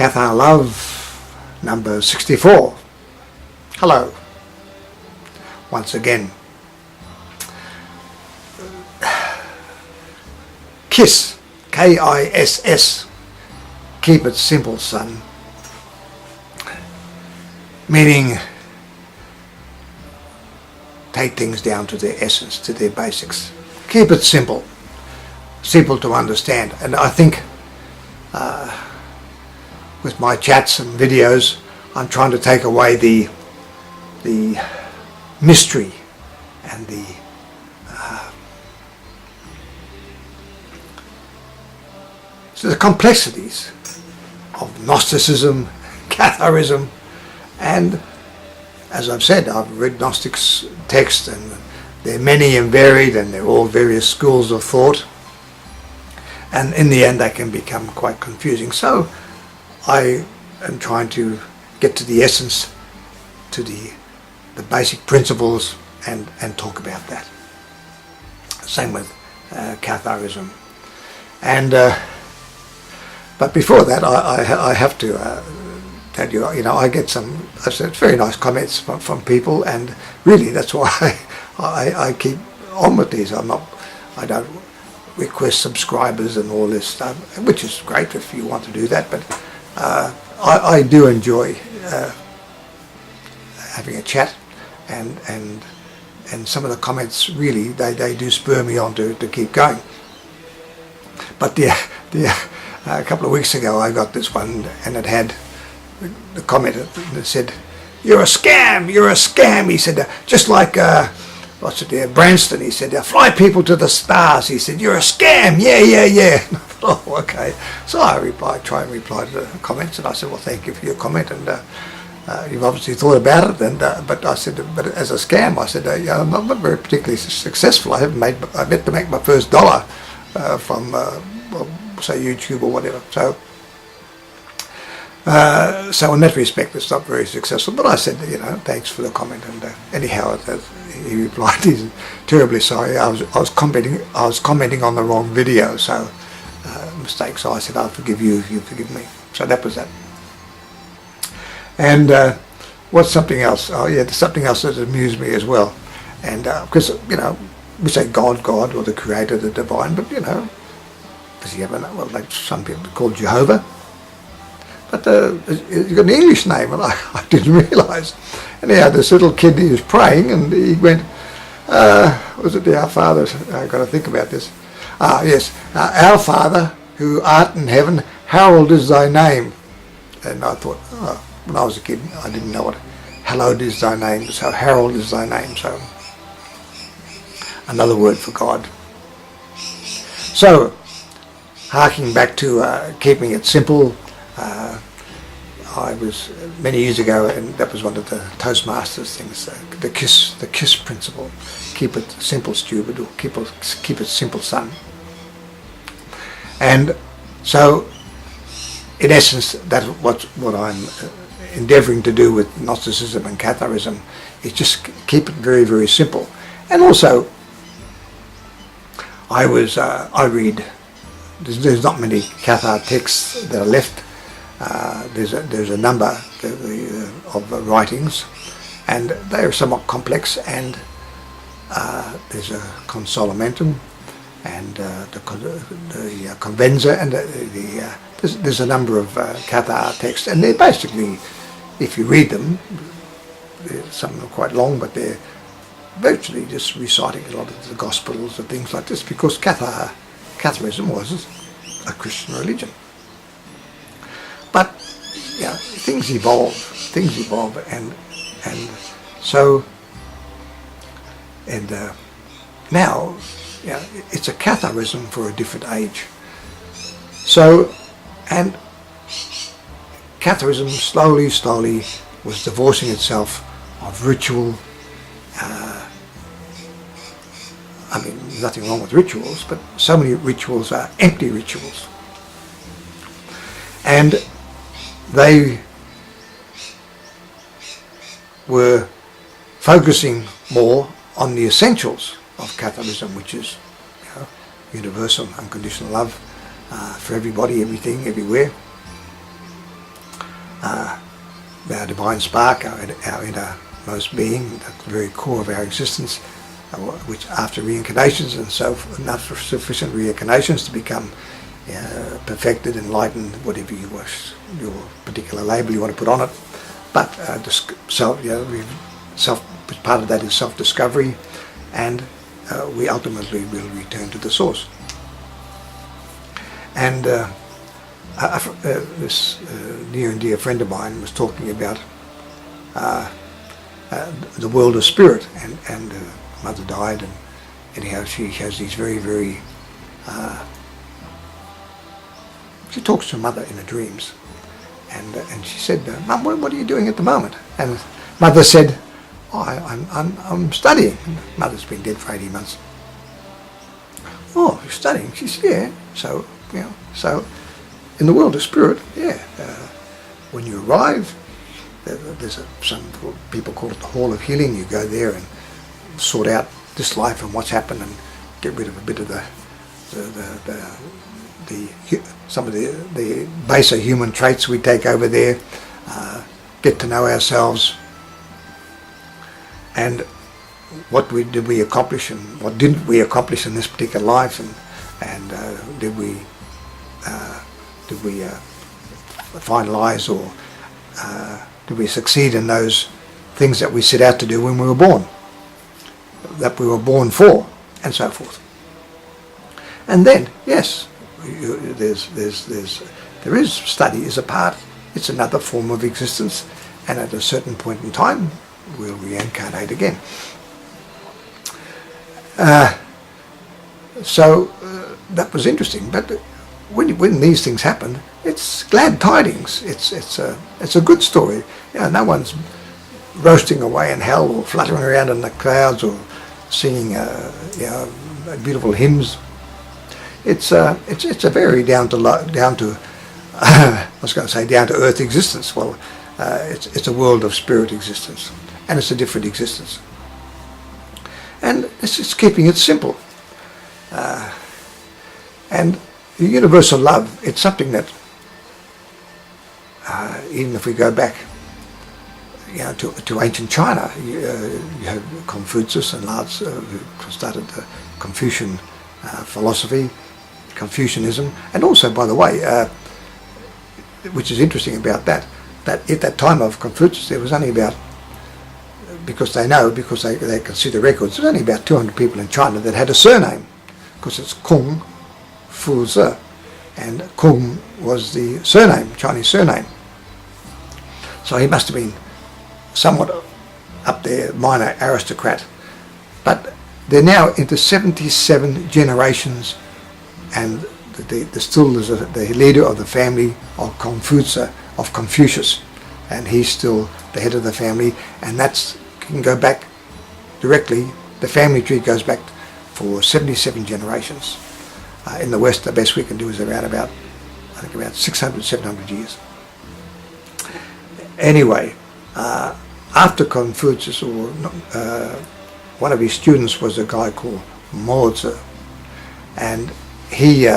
Cathar Love, number 64. Hello, once again. K.I.S.S, K-I-S-S, keep it simple, son. Meaning, take things down to their essence, to their basics. Keep it simple, simple to understand. And I think with my chats and videos, I'm trying to take away the mystery and the complexities of Gnosticism, Catharism, and as I've said, I've read Gnostics' texts, and they're many and varied, and they're all various schools of thought, and in the end they can become quite confusing. So I am trying to get to the essence, to the basic principles, and talk about that. Same with Catharism. And but before that, I have to tell you, I get some, I said, very nice comments from people, and really that's why I keep on with these. I don't request subscribers and all this stuff, which is great if you want to do that, but I do enjoy having a chat, and some of the comments really they do spur me on to keep going. But a couple of weeks ago I got this one, and it had the comment that said, "You're a scam, you're a scam." He said, just like what's it there, Branston, he said, "Fly people to the stars." He said, "You're a scam, yeah." Oh, okay. So I try and reply to the comments, and I said, "Well, thank you for your comment, and you've obviously thought about it." And but I said, "But as a scam," I said, "I'm not very particularly successful. I've yet to make my first dollar from say YouTube or whatever." So in that respect, it's not very successful. But I said, thanks for the comment. And anyhow, he replied, he's terribly sorry. I was commenting on the wrong video, so mistake. So I said, I'll forgive you if you forgive me. So that was that. And what's something else? Oh yeah, there's something else that amused me as well. And because we say God, or the Creator, the Divine, but does he have a name? Well, like some people call Jehovah. But he's got an English name, and I didn't realise. Anyhow, this little kid, he was praying, and he went, was it the Our Father? I've got to think about this. Yes, Our Father, who art in heaven, hallowed is thy name. And I thought, when I was a kid, I didn't know what hallowed is thy name, so herald is thy name, so another word for God. So, harking back to keeping it simple, I was many years ago, and that was one of the Toastmasters things, the KISS principle. Keep it simple, stupid, or keep it simple, son. And so, in essence, that's what I'm endeavouring to do with Gnosticism and Catharism, is just keep it very, very simple. And also, I read. There's not many Cathar texts that are left. There's a number of writings, and they are somewhat complex. And there's a Consolamentum, and the Convenza, and there's a number of Cathar texts, and they're basically, if you read them, some are quite long, but they're virtually just reciting a lot of the Gospels and things like this, because Catharism was a Christian religion. But things evolve, and so now it's a Catharism for a different age. So, and Catharism slowly was divorcing itself of ritual. I mean, there's nothing wrong with rituals, but so many rituals are empty rituals. And they were focusing more on the essentials of Catharism, which is universal, unconditional love for everybody, everything, everywhere. our divine spark, our innermost being, the very core of our existence, which after reincarnations and so enough sufficient reincarnations to become perfected, enlightened, whatever you wish, your particular label you want to put on it. But part of that is self-discovery, and we ultimately will return to the source. And this near and dear friend of mine was talking about the world of spirit, and mother died, and anyhow she has these very, very she talks to mother in her dreams, and she said, "Mum, what are you doing at the moment?" And mother said, "Oh, I'm studying." And mother's been dead for 18 months. "Oh, you're studying?" She said, "Yeah." So so in the world of spirit, when you arrive, there's some people call it the Hall of Healing. You go there and sort out this life and what's happened, and get rid of a bit of some of the baser human traits we take over there. Get to know ourselves, and what did we accomplish, and what didn't we accomplish in this particular life, and did we finalize, or did we succeed in those things that we set out to do when we were born, that we were born for, and so forth. And then, yes, there is study is a part. It's another form of existence, and at a certain point in time, we'll reincarnate again. So that was interesting. But when these things happen, it's glad tidings. It's a good story. No one's roasting away in hell or fluttering around in the clouds or singing beautiful hymns. It's a very down to I was going to say down to earth existence. Well, it's a world of spirit existence, and it's a different existence. And it's just keeping it simple. And the universal love, it's something that even if we go back to ancient China, you have Confucius and Lao Tzu, who started the Confucian philosophy, Confucianism, and also, by the way, which is interesting about that at that time of Confucius, there was only about, because they can see the records, there's only about 200 people in China that had a surname, because it's Kung Fu Zi, and Kung was the surname, Chinese surname. So he must have been somewhat up there, minor aristocrat. But they're now into 77 generations, and still is the leader of the family of Confucius, and he's still the head of the family, and that's can go back directly. The family tree goes back for 77 generations. In the West, the best we can do is around about 600, 700 years. Anyway, after Confucius, one of his students was a guy called Mo Tzu, and he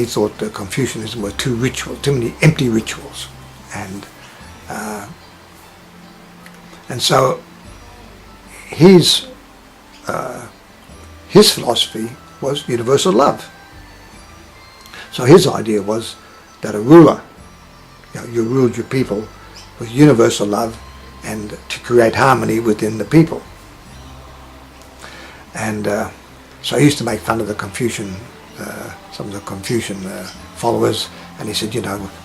thought that Confucianism were too many empty rituals, and so his philosophy was universal love. So his idea was that a ruler, you ruled your people with universal love, and to create harmony within the people. And so he used to make fun of the Confucian, some of the Confucian followers, and he said,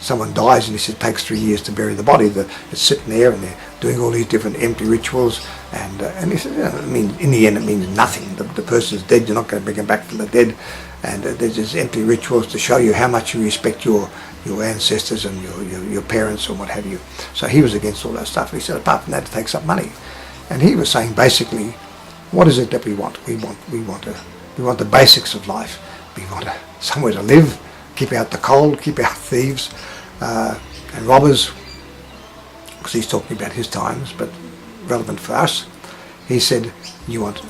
someone dies, and he said it takes 3 years to bury the body. It's sitting there, and they're doing all these different empty rituals, and he said, in the end it means nothing. The person's dead, you're not going to bring him back from the dead, and there's just empty rituals to show you how much you respect your ancestors and your parents and what have you. So he was against all that stuff. He said, apart from that, it takes up money. And he was saying, basically, what is it that we want? We want the basics of life. We want somewhere to live, keep out the cold, keep out thieves and robbers, because he's talking about his times, but relevant for us. He said, you want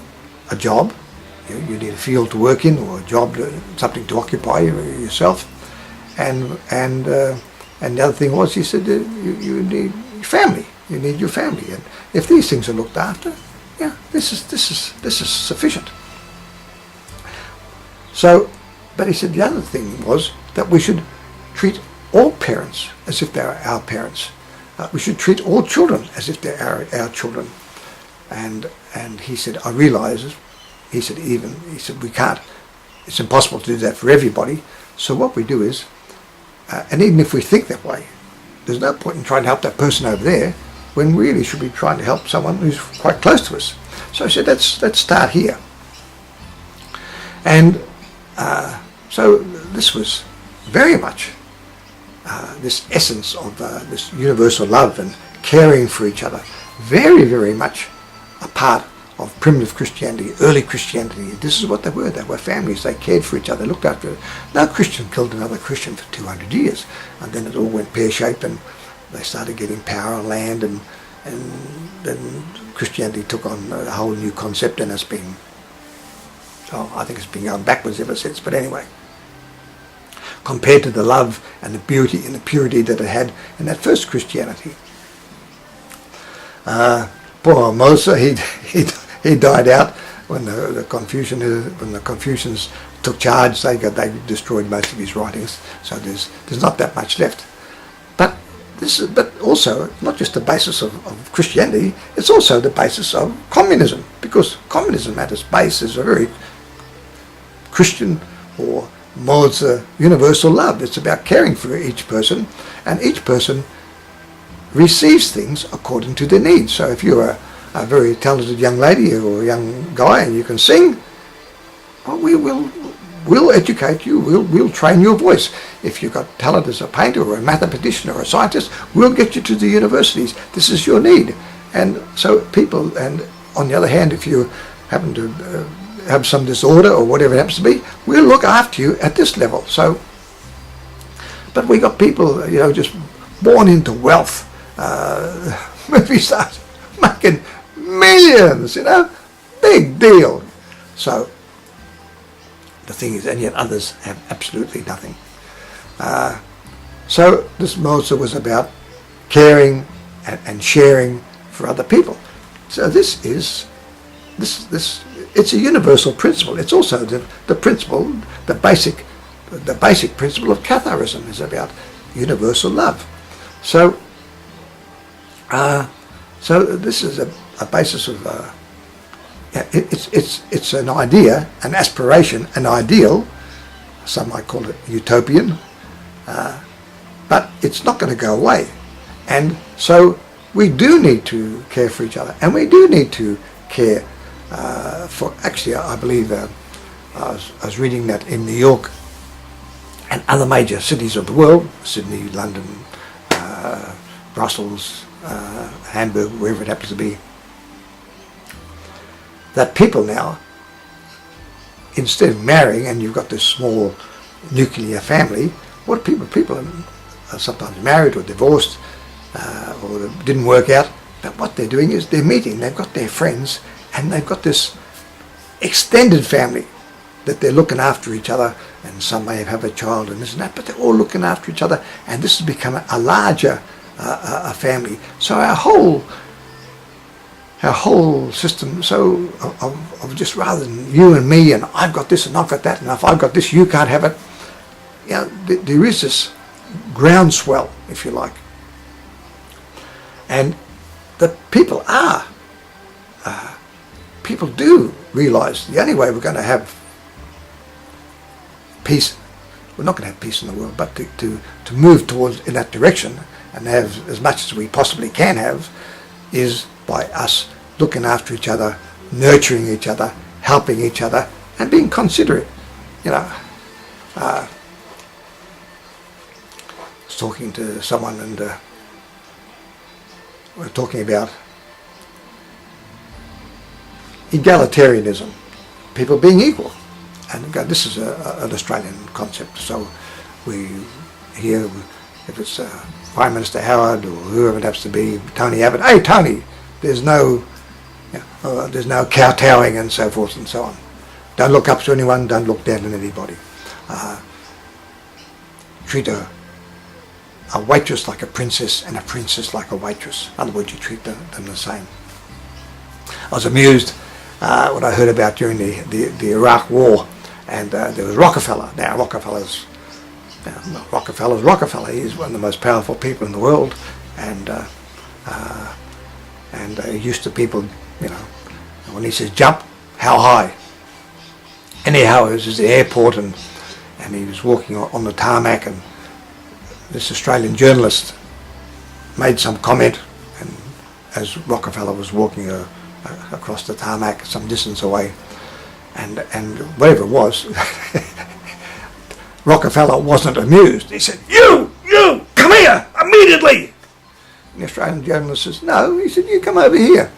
a job, you need a field to work in, or a job, something to occupy yourself, and the other thing was, he said, you need family. You need your family, and if these things are looked after, yeah, this is sufficient. So, but he said the other thing was that we should treat all parents as if they are our parents. We should treat all children as if they are our children. And he said, I realise, he said we can't, it's impossible to do that for everybody. So what we do is, and even if we think that way, there's no point in trying to help that person over there when we really should be trying to help someone who's quite close to us. So I said, let's start here. And so this was very much this essence of this universal love and caring for each other, very, very much a part of primitive Christianity, early Christianity. This is what they were. They were families. They cared for each other, looked after it. No Christian killed another Christian for 200 years. And then it all went pear-shaped and they started getting power and land, and then Christianity took on a whole new concept, and it's been, I think it's been going backwards ever since. But anyway, compared to the love and the beauty and the purity that it had in that first Christianity. Poor Moses, he died out when the Confucians took charge. They destroyed most of his writings, so there's not that much left. But also not just the basis of Christianity, it's also the basis of communism, because communism at its base is a very Christian or modes universal love. It's about caring for each person, and each person receives things according to their needs. So if you're a very talented young lady or a young guy and you can sing, well, we'll educate you, we'll train your voice. If you've got talent as a painter or a mathematician or a scientist, we'll get you to the universities. This is your need. And so people, and on the other hand, if you happen to have some disorder or whatever it happens to be, we'll look after you at this level. So, but we got people, just born into wealth, movie stars making millions, big deal. So the thing is, and yet others have absolutely nothing. So this Moses was about caring and sharing for other people. So this is it's a universal principle. It's also the principle, the basic principle of Catharism is about universal love. So this is a basis of it's an idea, an aspiration, an ideal. Some might call it utopian, but it's not going to go away. And so we do need to care for each other, and we do need to care for. Actually, I believe I was reading that in New York and other major cities of the world, Sydney, London, Brussels, Hamburg, wherever it happens to be, that people now, instead of marrying and you've got this small nuclear family, what people are sometimes married or divorced or it didn't work out, but what they're doing is they're meeting, they've got their friends, and they've got this extended family that they're looking after each other, and some may have a child and this and that, but they're all looking after each other, and this has become a larger family. So our whole system, so of just rather than you and me and I've got this and I've got that, and if I've got this you can't have it, there is this groundswell, if you like, and that people do realise the only way we're going to have peace, we're not going to have peace in the world, but to move towards in that direction and have as much as we possibly can have, is by us looking after each other, nurturing each other, helping each other, and being considerate. I was talking to someone and we're talking about egalitarianism, people being equal. And this is an Australian concept, so we here, if it's Prime Minister Howard or whoever it happens to be, Tony Abbott, hey Tony, there's no kowtowing and so forth and so on. Don't look up to anyone, don't look down on anybody. Treat a a waitress like a princess and a princess like a waitress. In other words, you treat them the same. I was amused when I heard about during the Iraq War, and there was Rockefeller. Now Rockefeller's Rockefeller. He's one of the most powerful people in the world, and used to people, you know, when he says jump, how high? Anyhow, it was at the airport, and he was walking on the tarmac, and this Australian journalist made some comment, and as Rockefeller was walking across the tarmac some distance away, and whatever it was, Rockefeller wasn't amused. He said, you, come here, immediately! And the Australian journalist says, no. He said, you come over here.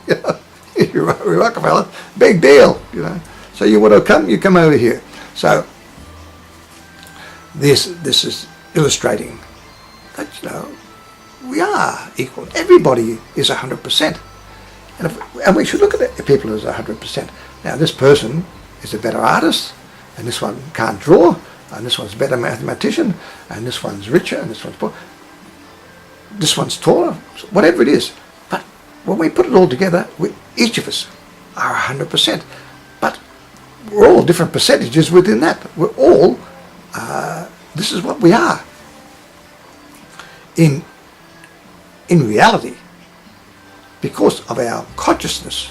You know, Rockefeller, big deal, you know. So you want to come, you come over here. So this is illustrating that, you know, we are equal. Everybody is 100%. And we should look at people as 100%. Now, this person is a better artist, and this one can't draw, and this one's a better mathematician, and this one's richer, and this one's poor. This one's taller, whatever it is. But when we put it all together, each of us are 100%. But we're all different percentages within that. We're all, this is what we are. In reality, because of our consciousness,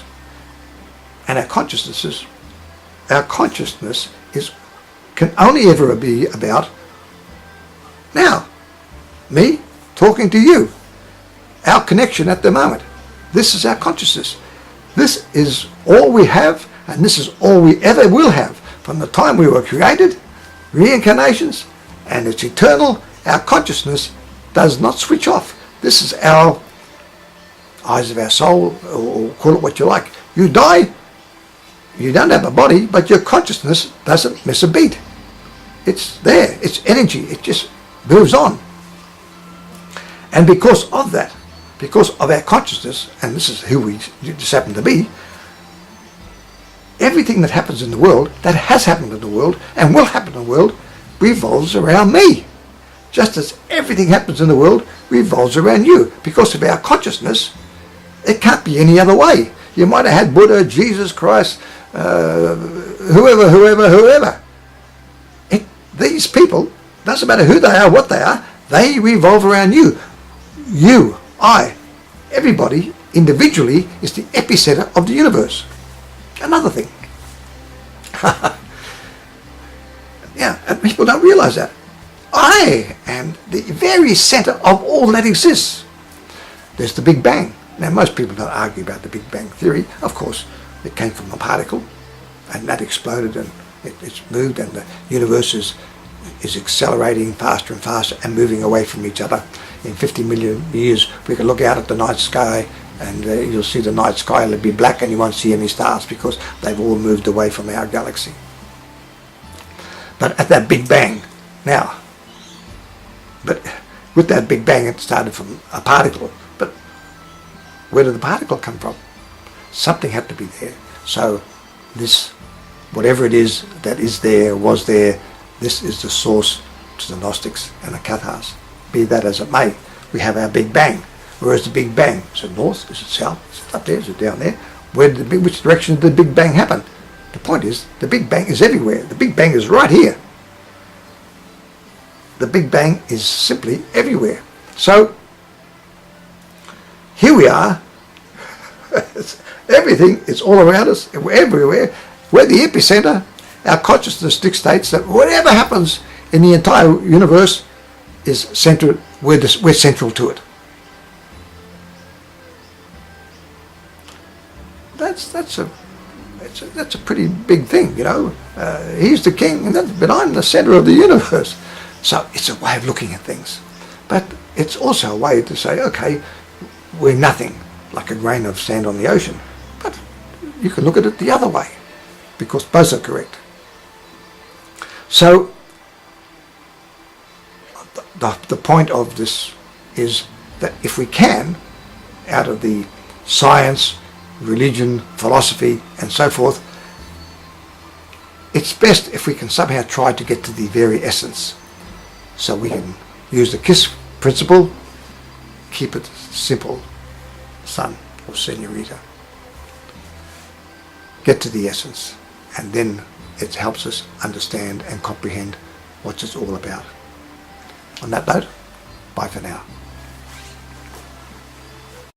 and our consciousness can only ever be about now, me talking to you, our connection at the moment. This is our consciousness. This is all we have, and this is all we ever will have from the time we were created, reincarnations, and it's eternal. Our consciousness does not switch off. This is our eyes of our soul, or call it what you like. You die, you don't have a body, but your consciousness doesn't miss a beat. It's there, it's energy, it just moves on. And because of that, because of our consciousness, and this is who we just happen to be, everything that happens in the world, that has happened in the world, and will happen in the world, revolves around me. Just as everything happens in the world revolves around you. Because of our consciousness, it can't be any other way. You might have had Buddha, Jesus Christ, whoever. These people, doesn't matter who they are, what they revolve around you. You, I, everybody, individually, is the epi-centre of the universe. Another thing. Yeah, and people don't realise that. I am the very centre of all that exists. There's the Big Bang. Now, most people don't argue about the Big Bang theory. Of course, it came from a particle, and that exploded, and it's moved, and the universe is accelerating faster and faster and moving away from each other. In 50 million years, we can look out at the night sky, and you'll see the night sky will be black, and you won't see any stars because they've all moved away from our galaxy. But at that Big Bang, now, but with that Big Bang, it started from a particle. But where did the particle come from? Something had to be there. So this, whatever it is that is there, was there, this is the source to the Gnostics and the Cathars. Be that as it may, we have our Big Bang. Where is the Big Bang? Is it north? Is it south? Is it up there? Is it down there? Which direction did the Big Bang happen? The point is, the Big Bang is everywhere. The Big Bang is right here. The Big Bang is simply everywhere. So, here we are. Everything is all around us. We're everywhere. We're the epicentre. Our consciousness dictates that whatever happens in the entire universe is central. We're central to it. That's a pretty big thing, you know. He's the king, but I'm the centre of the universe. So it's a way of looking at things. But it's also a way to say, okay, we're nothing, like a grain of sand on the ocean. But you can look at it the other way, because both are correct. So the point of this is that if we can, out of the science, religion, philosophy, and so forth, it's best if we can somehow try to get to the very essence, so we can Use the KISS principle. Keep it simple, son or senorita. Get to the essence, and then it helps us understand and comprehend what it's all about. On that note, bye for now.